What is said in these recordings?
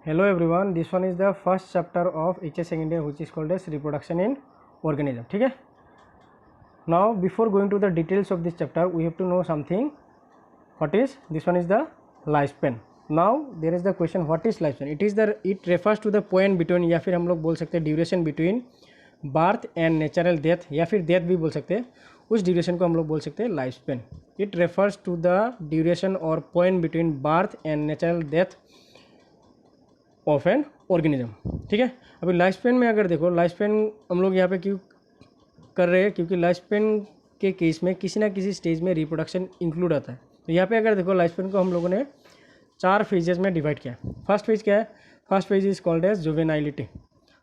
Hello everyone, this one is the first chapter of HS second year which is called as reproduction in organism. ठीक है. Now before going to the details of this chapter we have to know something. What is this one is the lifespan. Now there is the question what is lifespan. It refers to the point between या फिर हम लोग बोल सकते हैं duration between birth and natural death या फिर death भी बोल सकते हैं. उस ड्यूरेशन को हम लोग बोल सकते हैं life span. It refers to the duration और point between birth and natural death of an organism. ठीक है. अभी लाइफ स्पेन में अगर देखो, लाइफ स्पेन हम लोग यहाँ पे क्यों कर रहे हैं, क्योंकि लाइफ स्पेन के केस में किसी ना किसी स्टेज में रिप्रोडक्शन इंक्लूड आता है. तो यहाँ पे अगर देखो लाइफ स्पेन को हम लोगों ने 4 फेजेस में डिवाइड किया है. फर्स्ट फेज क्या है? First phase is called as juvenility.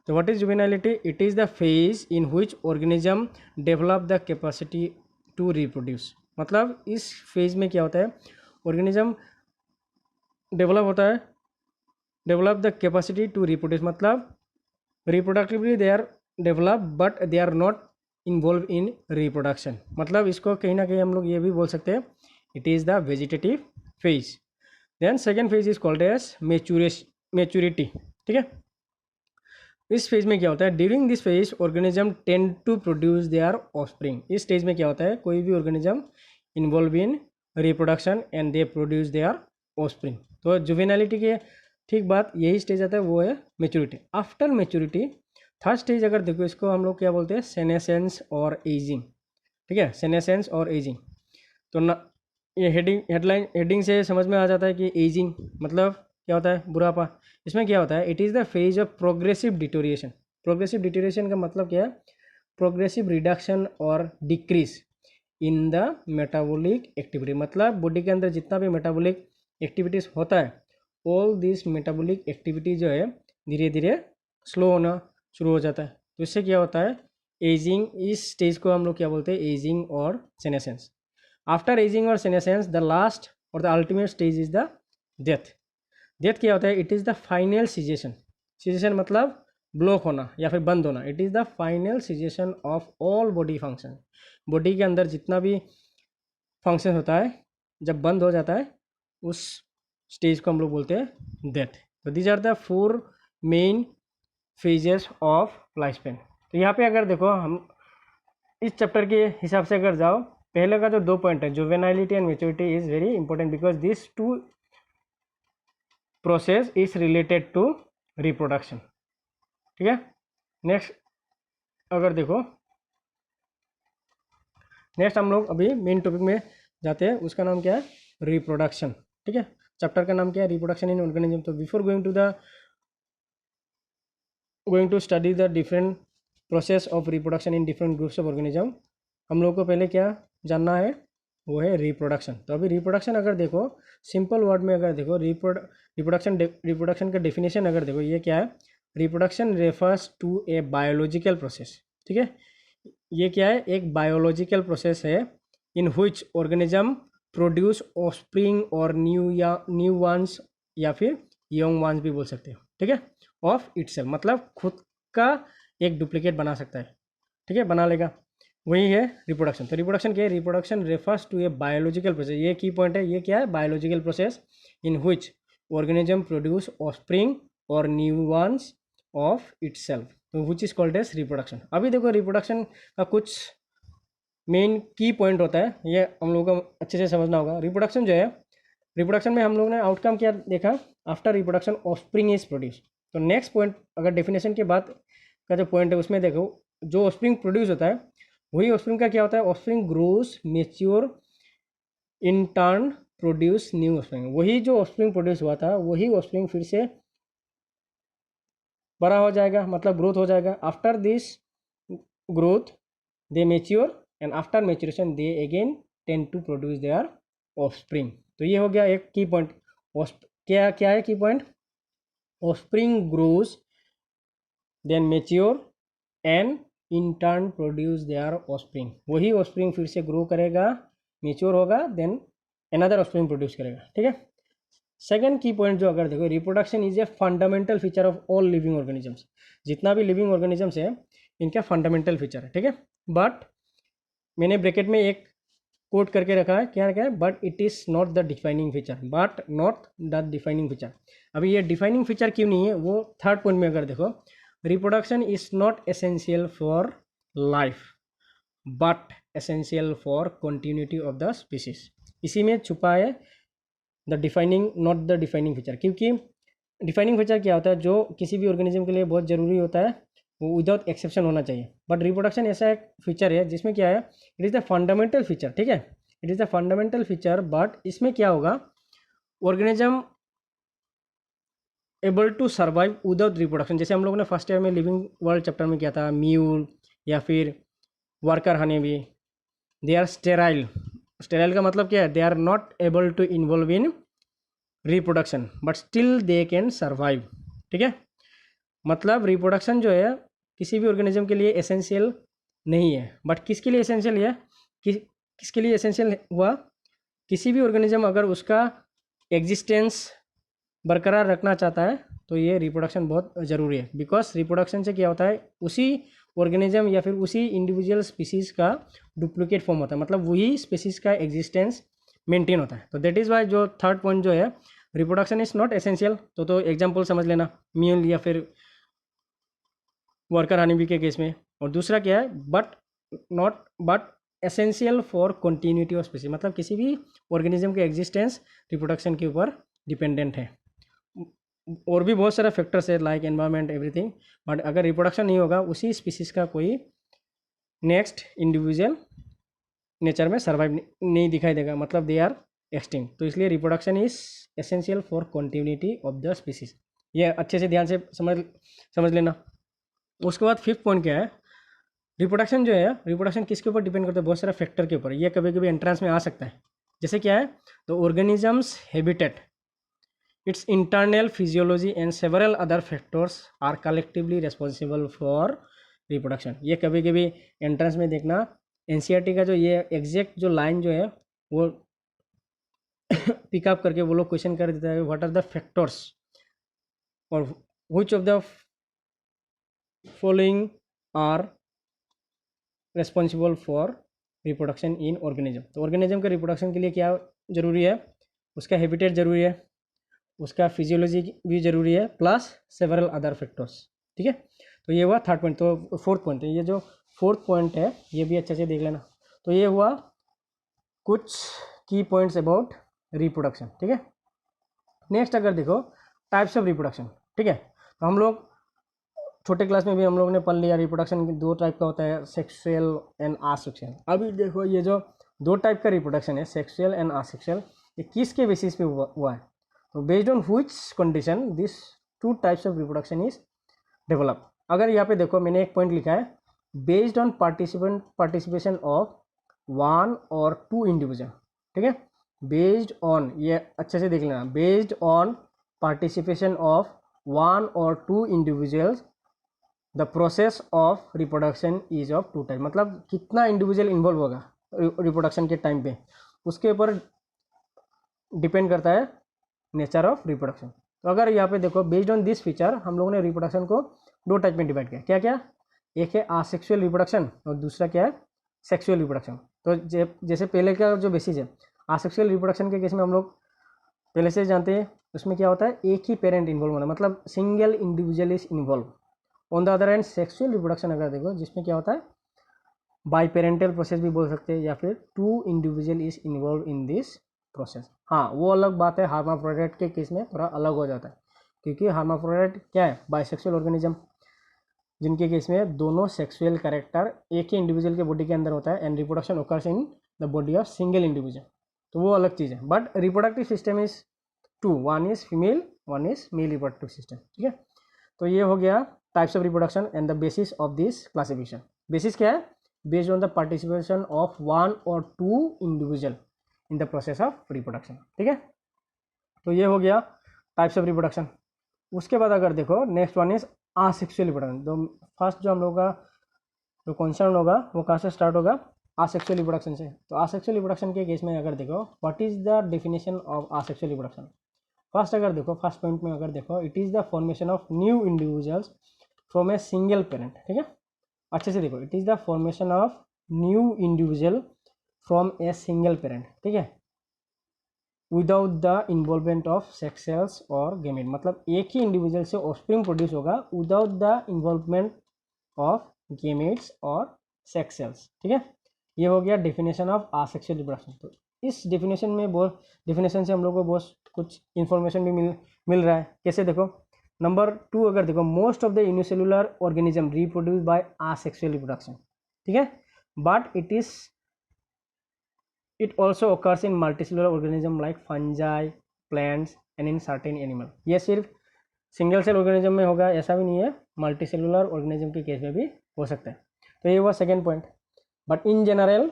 तो what is juvenility? It is the phase in which organism develop the capacity to reproduce. मतलब इस फेज में क्या होता है, ऑर्गेनिज्म डेवलप होता है, develop the capacity to reproduce. मतलब reproductively they are develop but they are not involve in reproduction. मतलब इसको कहीं ना कहीं हम लोग ये भी बोल सकते हैं it is the vegetative phase. Then second phase is called as maturity. ठीक है. इस फेज में क्या होता है? During this phase organism tend to produce their offspring. इस स्टेज में क्या होता है, कोई भी organism involve in reproduction and they produce their offspring. तो जुवेनालिटी के ठीक बात यही स्टेज आता है, वो है maturity. After maturity third stage अगर देखो, इसको हम लोग क्या बोलते हैं, सेनेसेंस और एजिंग. ठीक है, सेनेसेंस और एजिंग. तो ना ये हेडिंग से समझ में आ जाता है कि एजिंग मतलब क्या होता है, बुढ़ापा. इसमें क्या होता है, it is the phase of progressive deterioration. Progressive deterioration का मतलब क्या है? प्रोग्रेसिव रिडक्शन और decrease in the metabolic activity. मतलब बॉडी के अंदर जितना भी मेटाबॉलिक एक्टिविटीज़ होता है, ऑल दिस मेटाबॉलिक एक्टिविटी जो है धीरे धीरे स्लो होना शुरू हो जाता है. तो इससे क्या होता है, एजिंग. इस स्टेज को हम लोग क्या बोलते हैं, एजिंग और सेनेसेंस. आफ्टर एजिंग और सेनेसेंस द लास्ट और the ultimate stage is the death. Death क्या होता है? It is the final cessation. Cessation मतलब ब्लॉक होना या फिर बंद होना. It is the final cessation of all body function. Body के अंदर जितना भी फंक्शन होता है जब बंद हो जाता है, उस स्टेज को हम लोग बोलते हैं डेथ. तो these are the 4 main phases of life span. तो यहाँ पे अगर देखो, हम इस चैप्टर के हिसाब से अगर जाओ, पहले का जो 2 पॉइंट है, juvenility and maturity is very important because this 2 process is related to reproduction. ठीक है. नेक्स्ट अगर देखो, नेक्स्ट हम लोग अभी मेन टॉपिक में जाते हैं. उसका नाम क्या है? रिप्रोडक्शन. ठीक है. चैप्टर का नाम क्या है? Reproduction in organism. तो before going to study the different process of reproduction in different groups of organism, हम लोग को पहले क्या जानना है, वो है रिप्रोडक्शन. तो अभी रिप्रोडक्शन अगर देखो, सिंपल वर्ड में अगर देखो, रिप्रोडक्शन का डेफिनेशन अगर देखो, ये क्या है? Reproduction refers to a biological process. ठीक है. ये क्या है? एक बायोलॉजिकल प्रोसेस है in which organism produce offspring और न्यू वंस या फिर यंग वंस भी बोल सकते हो. ठीक है. ऑफ इटसेल्फ मतलब खुद का एक डुप्लीकेट बना सकता है. ठीक है, बना लेगा. वही है रिप्रोडक्शन. तो रिप्रोडक्शन क्या है? Reproduction refers to a biological process. ये की पॉइंट है. ये क्या है? Biological process in which organism produce offspring और न्यू वंस ऑफ इटसेल्फ. तो which is called as reproduction. अभी देखो, रिप्रोडक्शन का कुछ मेन की पॉइंट होता है, ये हम लोगों को अच्छे से समझना होगा. रिप्रोडक्शन जो है, रिप्रोडक्शन में हम लोगों ने आउटकम क्या देखा? After reproduction offspring is produce. तो नेक्स्ट पॉइंट अगर डेफिनेशन के बाद का जो पॉइंट है उसमें देखो, जो ऑफस्प्रिंग प्रोड्यूस होता है वही ऑफस्प्रिंग का क्या होता है? Offspring grows mature in turn produce new offspring. वही जो ऑफस्प्रिंग प्रोड्यूस हुआ था वही ऑफस्प्रिंग फिर से बड़ा हो जाएगा, मतलब ग्रोथ हो जाएगा. After this growth they mature and after maturation they again tend to produce their offspring. तो ये हो गया एक की पॉइंट. क्या क्या है key point? Offspring grows then mature and in turn produce their offspring. वही ऑफस्प्रिंग फिर से ग्रो करेगा, मेच्योर होगा, देन अनदर ऑफस्प्रिंग प्रोड्यूस करेगा. ठीक है. सेकेंड की पॉइंट जो अगर देखो, reproduction is a fundamental feature of all living organisms. जितना भी लिविंग ऑर्गेनिजम्स है इनका फंडामेंटल फीचर है. ठीक है. बट मैंने ब्रैकेट में एक कोट करके रखा है, क्या रखा है, but it is not the defining feature, but not the defining feature. अभी ये डिफाइनिंग फीचर क्यों नहीं है, वो थर्ड पॉइंट में अगर देखो, reproduction is not essential for life but essential for continuity of the species. इसी में छुपा है the defining, not the defining feature. क्योंकि डिफाइनिंग फीचर क्या होता है, जो किसी भी ऑर्गेनिज्म के लिए बहुत ज़रूरी होता है, वो विदाउट एक्सेप्शन होना चाहिए। बट रिप्रोडक्शन ऐसा एक फीचर है जिसमें क्या है, it is the fundamental feature, ठीक है, it is the fundamental feature. But इसमें क्या होगा, organism able to survive without reproduction. जैसे हम लोगों ने फर्स्ट ईयर में लिविंग वर्ल्ड चैप्टर में किया था, म्यूल या फिर वर्कर हनी भी, दे आर स्टेराइल। स्टेराइल का मतलब क्या है, they are not able to involve in reproduction but still they can survive, ठीक है। मतलब रिप्रोडक्शन जो है किसी भी ऑर्गेनिज्म के लिए एसेंशियल नहीं है, बट किसके लिए एसेंशियल है, किसके लिए एसेंशियल हुआ, किसी भी ऑर्गेनिज्म अगर उसका एग्जिस्टेंस बरकरार रखना चाहता है तो ये रिप्रोडक्शन बहुत ज़रूरी है। बिकॉज रिप्रोडक्शन से क्या होता है, उसी ऑर्गेनिज्म या फिर उसी इंडिविजुअल स्पीसीज़ का डुप्लीकेट फॉर्म होता है, मतलब वही स्पीसीज़ का एग्जिस्टेंस मेंटेन होता है। तो दैट इज़ वाई जो थर्ड पॉइंट जो है, रिप्रोडक्शन इज़ नॉट एसेंशियल। तो एग्जाम्पल समझ लेना, म्यूल या फिर वर्कर हनी बी के केस में। और दूसरा क्या है, but essential for continuity of species, मतलब किसी भी ऑर्गेनिज्म के एग्जिस्टेंस रिप्रोडक्शन के ऊपर डिपेंडेंट है। और भी बहुत सारे फैक्टर्स है लाइक एनवायरनमेंट एवरीथिंग, बट अगर रिप्रोडक्शन नहीं होगा उसी स्पीसीज का कोई नेक्स्ट इंडिविजुअल नेचर में सर्वाइव नहीं दिखाई देगा, मतलब दे आर एक्सटिंक्ट। तो इसलिए reproduction is essential for continuity of the species. ये अच्छे से ध्यान से समझ लेना। उसके बाद फिफ्थ पॉइंट क्या है, रिप्रोडक्शन जो है, रिप्रोडक्शन किसके ऊपर डिपेंड करता है, बहुत सारे फैक्टर के ऊपर। ये कभी कभी एंट्रेंस में आ सकता है। जैसे क्या है, तो organisms habitat, its internal physiology and several other factors are collectively responsible for reproduction। ये कभी कभी एंट्रेंस में देखना, एनसीईआरटी का जो ये एग्जैक्ट जो लाइन जो है वो पिकअप करके वो लोग क्वेश्चन कर देता है, व्हाट आर द फैक्टर्स और which of the following are responsible for reproduction in organism. तो ऑर्गेनिज्म के रिप्रोडक्शन के लिए क्या ज़रूरी है, उसका हैबिटेट ज़रूरी है, उसका फिजियोलॉजी भी ज़रूरी है, प्लस सेवरल अदर फैक्टर्स, ठीक है। तो ये हुआ थर्ड पॉइंट। तो फोर्थ पॉइंट, ये जो फोर्थ पॉइंट है ये भी अच्छे से देख लेना। तो ये हुआ कुछ की पॉइंट्स अबाउट रिप्रोडक्शन, ठीक है। नेक्स्ट अगर देखो टाइप्स ऑफ रिप्रोडक्शन, ठीक है। तो हम लोग छोटे क्लास में भी हम लोग ने पढ़ लिया रिप्रोडक्शन दो टाइप का होता है, सेक्सुअल एंड आसेक्सुअल। अभी देखो ये जो दो टाइप का रिप्रोडक्शन है, सेक्सुअल एंड आसेक्सुअल, ये किसके बेसिस पे हुआ है, तो based on which condition this two types of reproduction is develop. अगर यहाँ पे देखो मैंने एक पॉइंट लिखा है, based on participation of one और टू इंडिविजुअल, ठीक है। बेस्ड ऑन, ये अच्छे से देख लेना, based on participation of one और two individuals the process of reproduction is of two type. मतलब कितना इंडिविजुअल इन्वॉल्व होगा रिप्रोडक्शन के टाइम पे, उसके ऊपर डिपेंड करता है नेचर ऑफ रिप्रोडक्शन। तो अगर यहाँ पे देखो बेस्ड ऑन दिस फीचर हम लोगों ने रिप्रोडक्शन को दो टाइप में डिवाइड किया, क्या क्या, एक है आसेक्सुअल रिप्रोडक्शन और दूसरा क्या है, सेक्सुअल रिप्रोडक्शन। तो जैसे पहले का जो बेसिस है, आसेक्सुअल रिप्रोडक्शन के केस में हम लोग पहले से जानते हैं, उसमें क्या होता है, एक ही पेरेंट इन्वॉल्व होना, मतलब single individual is involve. On the other hand sexual reproduction अगर देखो, जिसमें क्या होता है, बाई पेरेंटल प्रोसेस भी बोल सकते हैं, या फिर two individual is involve in this process. हाँ, वो अलग बात है, हार्माफ्रोडाइट के केस में थोड़ा अलग हो जाता है, क्योंकि हार्माफ्रोडाइट क्या है, बाइसेक्सुअल ऑर्गेनिज्म, जिनके केस में दोनों सेक्सुअल कैरेक्टर एक ही इंडिविजुअल के बॉडी के अंदर होता है, and reproduction occurs in the body of single individual, तो वो अलग चीज़ है। But reproductive system is two, one is female, one is male reproductive system, ठीक है। तो ये हो गया types of reproduction and the basis of this classification. Basis क्या है, based on the participation of one और two individual in the process of reproduction, ठीक है। तो ये हो गया टाइप्स ऑफ रिप्रोडक्शन। उसके बाद अगर देखो next one is asexual reproduction. तो फर्स्ट जो हम लोग का जो कंसर्न होगा वो कहाँ से स्टार्ट होगा, आसेक्सुअल रिप्रोडक्शन से। तो आसेक्सुअल रिप्रोडक्शन के केस में अगर देखो, what is the definition of asexual reproduction. First अगर देखो, फर्स्ट पॉइंट में अगर देखो, it is the formation of new individuals from a single parent, ठीक है। अच्छे से देखो, it is the formation of new individual from a single parent, ठीक है, without the involvement of sex cells और गेमेट, मतलब एक ही इंडिविजुअल से ऑफस्प्रिंग प्रोड्यूस होगा without the involvement of gametes और सेक्स सेल्स, ठीक है। ये हो गया डेफिनेशन ऑफ आसेक्सुअल रिप्रोडक्शन। तो इस डेफिनेशन में बहुत डेफिनेशन से हम लोग को बहुत कुछ इन्फॉर्मेशन भी मिल रहा है। कैसे देखो, नंबर 2 अगर देखो, most of the unicellular organism reproduce by asexual reproduction, ठीक है, but it also occurs in multicellular organism like fungi, plants and in certain animal। ये सिर्फ सिंगल सेल ऑर्गेनिज्म में होगा ऐसा भी नहीं है, मल्टी सेलुलर ऑर्गेनिज्म के केस में भी हो सकता है। तो ये हुआ second point. But in general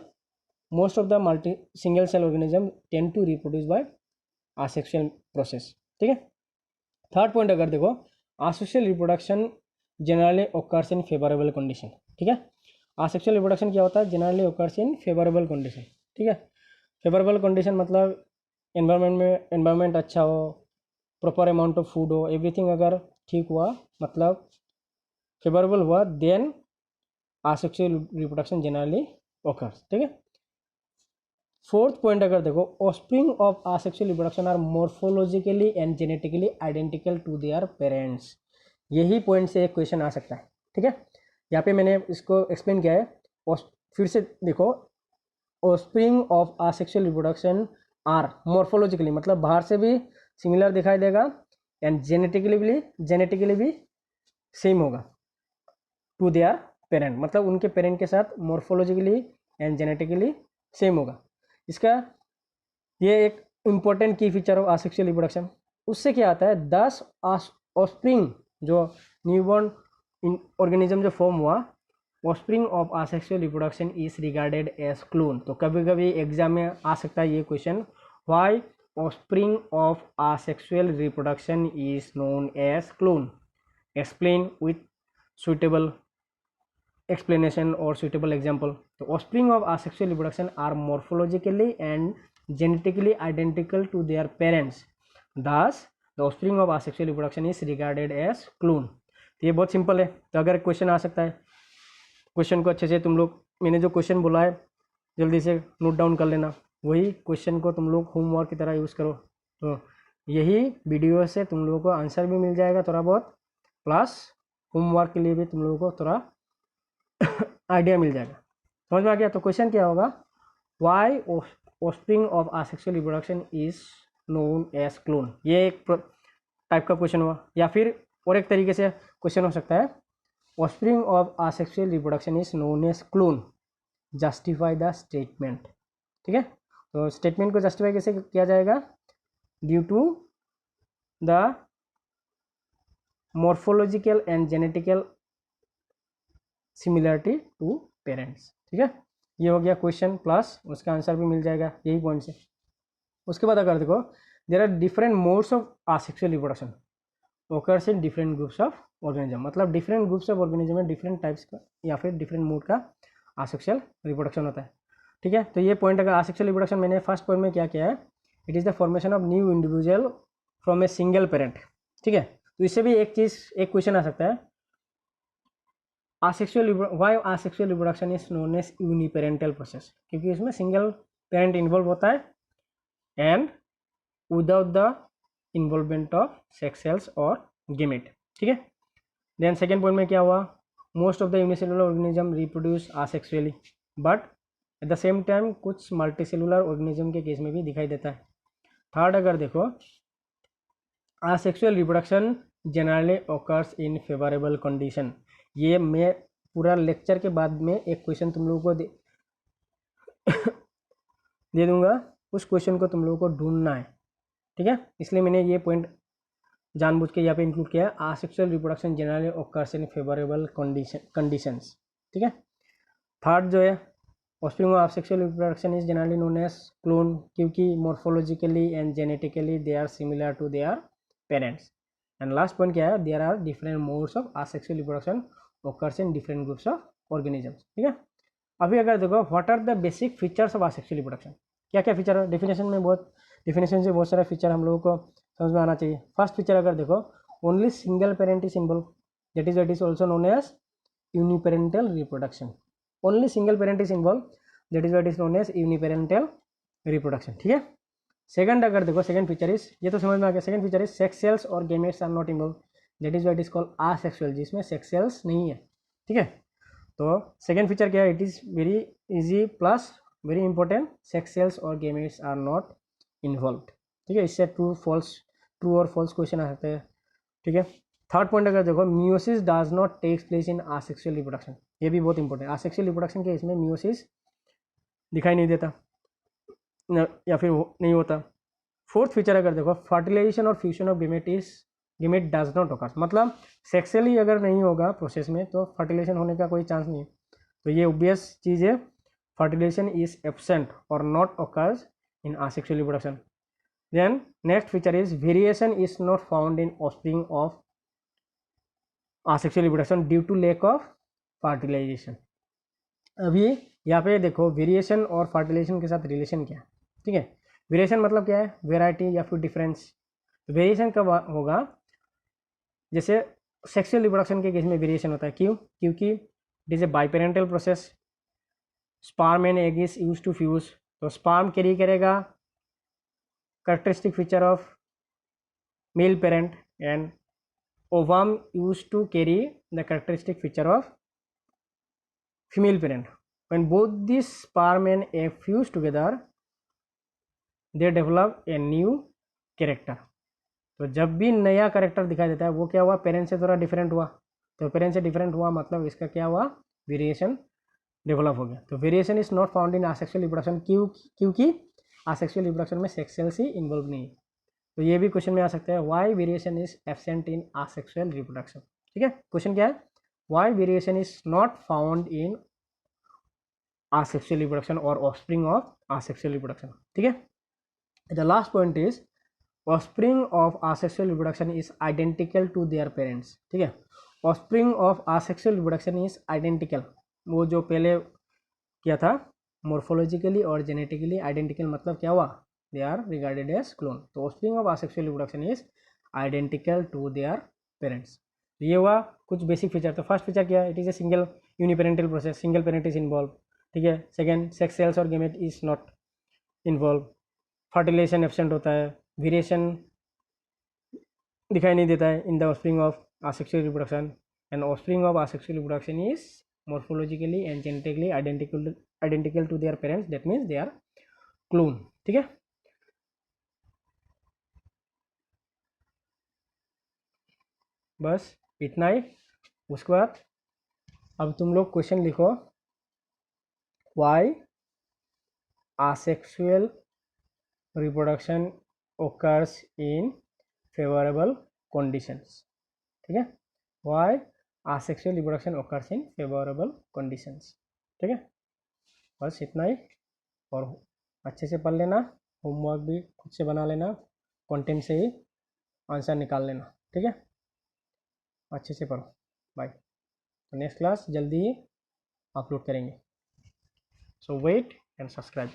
most of the multi single cell organism tend to reproduce by asexual process, ठीक है। थर्ड पॉइंट अगर देखो, asexual reproduction generally occurs in favourable condition, ठीक है। आसेक्सुअल रिप्रोडक्शन क्या होता है, generally occurs in favourable condition, ठीक है। फेवरेबल कंडीशन मतलब एनवायरनमेंट अच्छा हो, प्रॉपर अमाउंट ऑफ फूड हो, एवरीथिंग अगर ठीक हुआ, मतलब फेवरेबल हुआ, then asexual reproduction generally occurs, ठीक है। फोर्थ पॉइंट अगर देखो, offspring of asexual reproduction are morphologically and genetically identical to their parents. यही पॉइंट से एक क्वेश्चन आ सकता है, ठीक है। यहाँ पे मैंने इसको एक्सप्लेन किया है, फिर से देखो, offspring of asexual reproduction are morphologically, मतलब बाहर से भी सिमिलर दिखाई देगा एंड जेनेटिकली भी सेम होगा टू देयर पेरेंट, मतलब उनके पेरेंट के साथ मॉर्फोलॉजिकली एंड जेनेटिकली सेम होगा। इसका ये एक इम्पोर्टेंट की फीचर ऑफ आसेक्सुअल रिप्रोडक्शन। उससे क्या आता है, 10 ऑफस्प्रिंग जो न्यूबॉर्न ऑर्गेनिज्म जो फॉर्म हुआ, offspring of asexual reproduction is regarded as clone. तो कभी कभी एग्जाम में आ सकता है ये question, why offspring of asexual reproduction is known as clone, explain with suitable explanation or suitable example। तो offspring of asexual reproduction are morphologically and genetically identical to their parents, thus the offspring of asexual reproduction is regarded as clone। तो ये बहुत simple है। तो अगर question आ सकता है, क्वेश्चन को अच्छे से तुम लोग, मैंने जो क्वेश्चन बोला है जल्दी से नोट डाउन कर लेना, वही क्वेश्चन को तुम लोग होमवर्क की तरह यूज़ करो। तो यही वीडियो से तुम लोगों को आंसर भी मिल जाएगा थोड़ा बहुत, प्लस होमवर्क के लिए भी तुम लोगों को थोड़ा आइडिया मिल जाएगा। समझ में आ गया। तो क्वेश्चन क्या होगा, why offspring of asexual reproduction is known as clone. ये एक टाइप का क्वेश्चन हुआ। या फिर और एक तरीके से क्वेश्चन हो सकता है, offspring of asexual reproduction is known as clone, justify the statement. ठीक है, तो स्टेटमेंट को जस्टिफाई कैसे किया जाएगा, due to the morphological and genetical similarity to parents. ठीक है, ये हो गया क्वेश्चन, प्लस उसका आंसर भी मिल जाएगा यही पॉइंट से। उसके बाद अगर देखो, there are different modes of asexual reproduction occurs in different groups of organism, मतलब डिफरेंट ग्रुप्स ऑफ ऑर्गेनिज्म में डिफरेंट टाइप्स का या फिर डिफरेंट मोड का आसेक्सुअल रिप्रोडक्शन होता है। ठीक है, तो ये पॉइंट अगर आसेक्सुअल रिप्रोडक्शन मैंने फर्स्ट पॉइंट में क्या किया है, it is the formation of new individual from a single parent. ठीक है, तो इससे भी एक क्वेश्चन आ सकता है, why asexual reproduction is known as uniparental process, क्योंकि इसमें सिंगल पेरेंट इन्वॉल्व होता है and without the involvement of sex cells और गेमेट। ठीक है, देन सेकेंड पॉइंट में क्या हुआ, most of the unicellular organism reproduce asexually, but at the same time कुछ मल्टीसेलुलर ऑर्गेनिज्म के केस में भी दिखाई देता है। थर्ड अगर देखो, asexual reproduction generally occurs in favourable condition. ये मैं पूरा लेक्चर के बाद में एक क्वेश्चन तुम लोगों को दे दूंगा, उस क्वेश्चन को तुम लोगों को ढूंढना है। ठीक है, इसलिए मैंने ये पॉइंट जानबूझ के यहाँ पे इंक्लूड किया है, asexual reproduction generally occurs in favourable conditions. ठीक है, थर्ड जो है, offspring of asexual reproduction is generally known as clone, क्योंकि morphologically and genetically they are similar to their parents. And last point क्या है, there are different modes of asexual reproduction occurs in different groups of organisms। ठीक है, अभी अगर देखो, what are the basic features of asexual reproduction, क्या क्या feature है, डेफिनेशन से बहुत सारा फीचर हम लोगों को समझ में आना चाहिए। फर्स्ट फीचर अगर देखो, only single parent is involve, that is also known as uniparental reproduction. Only single parent is involve, that is what is known as uniparental reproduction. ठीक है। सेकंड अगर देखो, सेकंड फीचर इज, ये तो समझ में आ गया, second feature is sex cells और gametes are not involve, that is what is called asexual, जिसमें सेक्स सेल्स नहीं है। ठीक है। तो सेकंड फीचर क्या है, it is very easy plus very important, sex cells और गेमेट्स आर नॉट इन्वॉल्व। ठीक है। इससे ट्रू और फॉल्स क्वेश्चन आ सकते हैं। ठीक है। थर्ड पॉइंट अगर देखो, meiosis does not takes place in asexual reproduction, ये भी बहुत इंपॉर्टेंट है। आसेक्सुअल रिप्रोडक्शन के इसमें मियोसिस दिखाई नहीं देता या फिर नहीं होता। फोर्थ फीचर अगर देखो, फर्टिलाइजेशन और fusion of gamete does not ओकर, मतलब सेक्सुअली अगर नहीं होगा प्रोसेस में तो फर्टिलाइजेशन होने का कोई चांस नहीं है। तो ये ऑब्वियस चीज़ है, फर्टिलाइजेशन इज एब्सेंट और not occurs in asexual reproduction. Then next feature is variation is not found in offspring of asexual reproduction due to lack of fertilisation. अभी यहाँ पे देखो, वेरिएशन और फर्टिलाइजेशन के साथ रिलेशन क्या है। ठीक है। वेरिएशन मतलब क्या है, वेराइटी या फिर डिफरेंस। वेरिएशन कब होगा, जैसे सेक्सुअल रिप्रोडक्शन के केस में वेरिएशन होता है। क्यों? क्योंकि it is a biparental process, sperm and egg is use to fuse, तो स्पर्म कैरी करेगा characteristic feature of male parent and ovum used to carry the characteristic feature of female parent. When both these sperm and egg fuse together, they develop a new character. तो जब भी नया character दिखाई देता है वो क्या हुआ, पेरेंट से थोड़ा डिफरेंट हुआ। तो पेरेंट से डिफरेंट हुआ मतलब इसका क्या हुआ, वेरिएशन डेवलप हो गया। तो variation is not found in asexual reproduction, क्योंकि आसेक्सुअल रिप्रोडक्शन में सेक्स सेल्स ही इन्वॉल्व नहीं है। तो ये भी क्वेश्चन में आ सकता है, why variation is absent in asexual reproduction. ठीक है। क्वेश्चन क्या है, why variation is not found in asexual reproduction और ऑफस्प्रिंग ऑफ आसेक्सुअल रिप्रोडक्शन। ठीक है। The last point is offspring of asexual reproduction is identical to their parents. ठीक है। Offspring of asexual reproduction is identical, वो जो पहले किया था मोर्फोलॉजिकली और जेनेटिकली आइडेंटिकल, मतलब क्या हुआ, they are regarded as clone. तो offspring of asexual reproduction is identical to their parents. ये हुआ कुछ बेसिक फीचर। तो फर्स्ट फीचर क्या है, it is a single uniparental process, single parent is involve. ठीक है। सेकंड, सेक्स सेल्स और gamete is not involve, fertilisation absent होता है, वेरिएशन दिखाई नहीं देता है in the offspring of asexual reproduction, and offspring of asexual reproduction is morphologically and genetically identical to their parents, that means they are clone. ठीक है। बस इतना ही। उसके बाद अब तुम लोग क्वेश्चन लिखो, why asexual reproduction occurs in favorable conditions। ठीक है। Why asexual reproduction occurs in favorable conditions। ठीक है। बस इतना ही, और अच्छे से पढ़ लेना, होमवर्क भी खुद से बना लेना, कंटेंट से ही आंसर निकाल लेना। ठीक है। अच्छे से पढ़ो। बाय। तो नेक्स्ट क्लास जल्दी ही अपलोड करेंगे, सो वेट एंड सब्सक्राइब।